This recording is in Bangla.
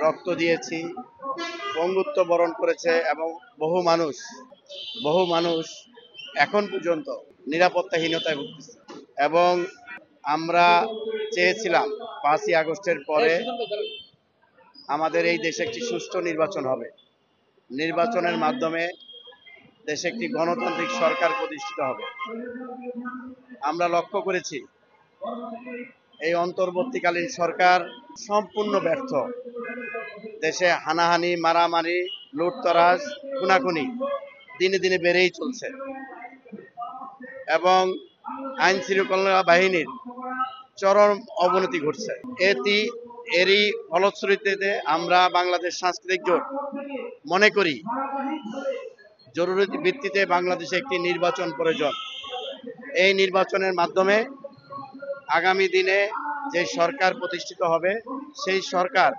রক্ত দিয়েছি, বঙ্গুত্ব বরণ করেছে এবং বহু মানুষ এখন পর্যন্ত নিরাপত্তাহীনতায় ভুগতেছে। এবং আমরা চেয়েছিলাম 5ই আগস্টের পরে আমাদের এই দেশে একটি সুষ্ঠু নির্বাচন হবে। নির্বাচনের মাধ্যমে দেশে একটি গণতান্ত্রিক সরকার প্রতিষ্ঠিত হবে। আমরা লক্ষ্য করেছি এই অন্তর্বর্তীকালীন সরকার সম্পূর্ণ ব্যর্থ। দেশে হানাহানি, মারামারি, লুটতরাজ, খুনাখুনি দিনে দিনে বেড়েই চলছে এবং আইন শৃঙ্খলা বাহিনীর চরম অবনতি ঘটছে। এরই ফলশ্রুতিতে আমরা বাংলাদেশ সাংস্কৃতিক জোট মনে করি জরুরি ভিত্তিতে বাংলাদেশে একটি নির্বাচন প্রয়োজন। এই নির্বাচনের মাধ্যমে আগামী দিনে যে সরকার প্রতিষ্ঠিত হবে সেই সরকার